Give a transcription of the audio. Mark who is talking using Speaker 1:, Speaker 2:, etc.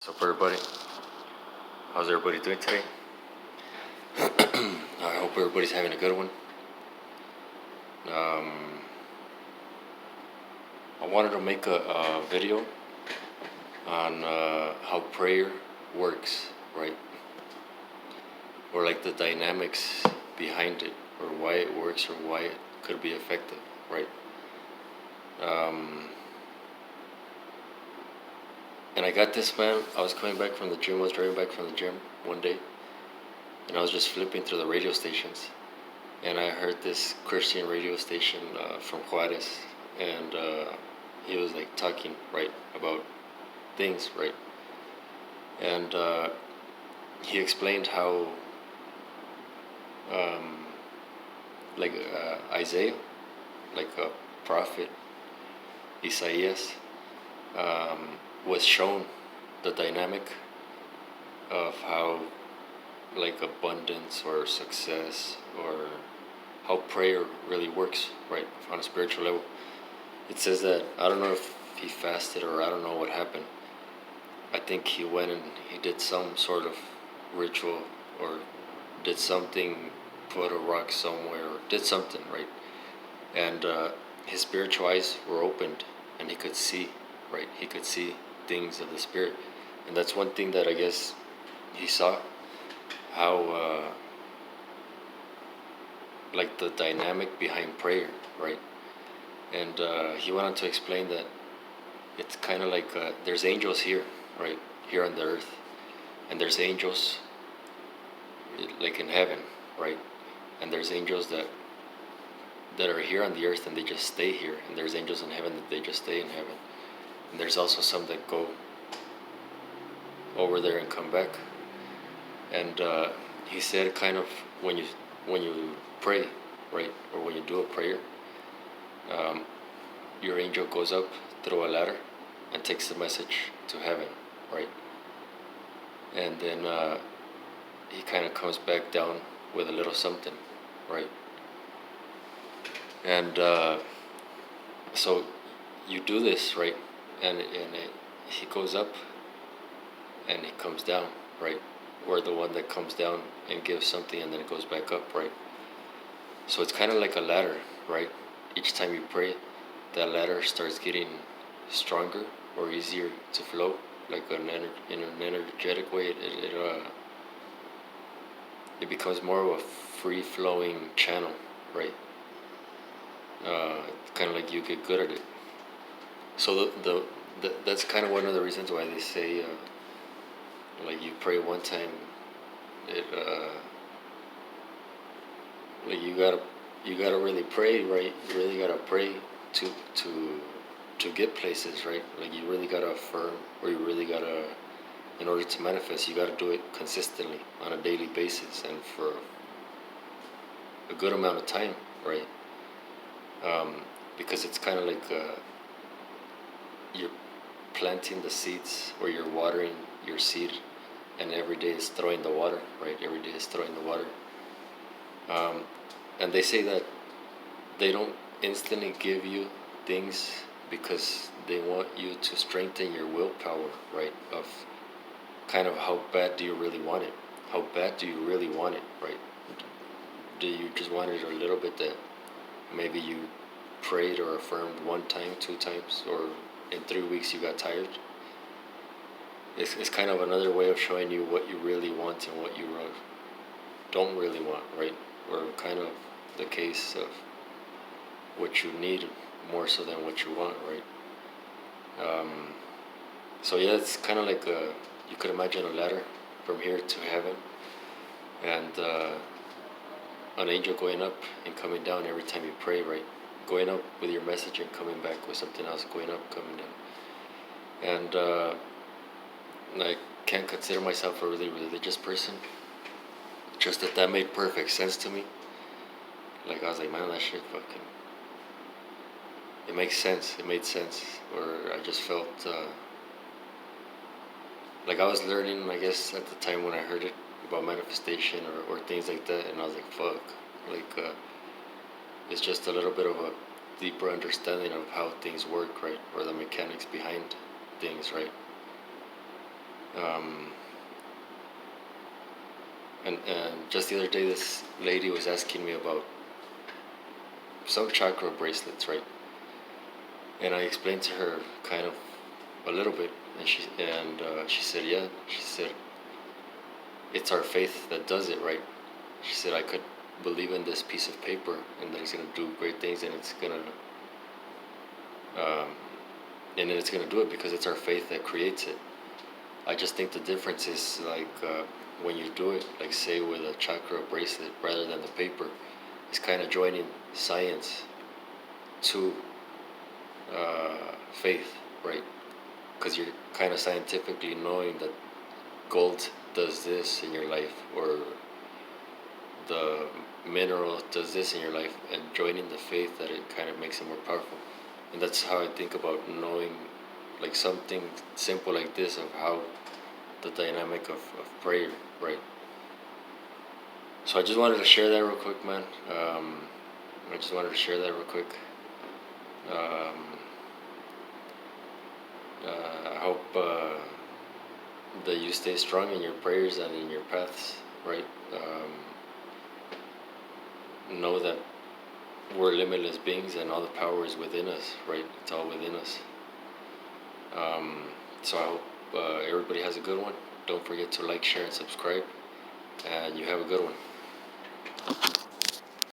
Speaker 1: What's up, everybody? How's everybody doing today? I hope everybody's having a good one. Um, I wanted to make a video on how prayer works, right? Or like the dynamics behind it, or why it works, or why it could be effective, right? Um, and I got this, man. I was coming back from the gym. I was driving back from the gym one day, and I was just flipping through the radio stations, and I heard this Christian radio station from Juarez, and he was like talking right about things, right, and he explained how um, like Isaiah, like a prophet, Isaias, was shown the dynamic of how like abundance or success or how prayer really works, right, on a spiritual level. It says that, I don't know if he fasted or I don't know what happened. I think he went and he did some sort of ritual or did something, put a rock somewhere, or did something, right? And his spiritual eyes were opened and he could see, right? He could see things of the spirit. And that's one thing that I guess he saw, how like the dynamic behind prayer, right? And he went on to explain that it's kind of like there's angels here, right, here on the earth, and there's angels like in heaven, right, and there's angels that are here on the earth and they just stay here, and there's angels in heaven that they just stay in heaven, and there's also some that go over there and come back. And he said, kind of, when you pray, right, or when you do a prayer, um, your angel goes up through a ladder and takes the message to heaven, right? And then he kind of comes back down with a little something, right? And so you do this, right? And he goes up and he comes down, right? We're the one that comes down and gives something and then it goes back up, right? So it's kind of like a ladder, right? Each time you pray, that ladder starts getting stronger or easier to flow, like in an energetic way. It becomes more of a free flowing channel, right? Kind of like you get good at it. So that's kind of one of the reasons why they say, like, you pray one time, it like you gotta really pray, right? You really gotta pray to to to get places, right? Like, you really gotta affirm, or you really gotta, in order to manifest, you gotta do it consistently on a daily basis and for a good amount of time, right? Because it's kind of like you're planting the seeds, or you're watering your seed, and every day is throwing the water, right? Every day is throwing the water. Um, and they say that they don't instantly give you things because they want you to strengthen your willpower, right? Of kind of how bad do you really want it? How bad do you really want it, right? Do you just want it a little bit, that maybe you prayed or affirmed one time, two times, or in 3 weeks you got tired? It's kind of another way of showing you what you really want and what you don't really want, right? Or kind of the case of what you need more so than what you want, right? So yeah, it's kind of like you could imagine a ladder from here to heaven, and an angel going up and coming down every time you pray, right? Going up with your message and coming back with something else, going up, coming down. And I can't consider myself a really religious person, just that made perfect sense to me. Like, I was like, man, that shit fucking, it makes sense. It made sense. Or I just felt like I was learning, I guess, at the time when I heard it about manifestation, or things like that, and I was like, fuck, like it's just a little bit of a deeper understanding of how things work, right? Or the mechanics behind things, right? Um, and just the other day, this lady was asking me about some chakra bracelets, right? And I explained to her kind of a little bit, and she said, yeah. She said, it's our faith that does it, right? She said, I could believe in this piece of paper and that it's gonna do great things, and um, it's gonna do it because it's our faith that creates it. I just think the difference is like when you do it, like say with a chakra bracelet rather than the paper, it's kind of joining science to faith, right? Because you're kind of scientifically knowing that gold does this in your life, or the mineral does this in your life, and joining the faith that it kind of makes it more powerful. And that's how I think about knowing, like something simple like this, of how the dynamic of prayer, right? So I just wanted to share that real quick, man. I just wanted to share that real quick. Um, I hope that you stay strong in your prayers and in your paths, right? Know that we're limitless beings and all the power is within us, right? It's all within us. So I hope everybody has a good one. Don't forget to like, share, and subscribe. And you have a good one.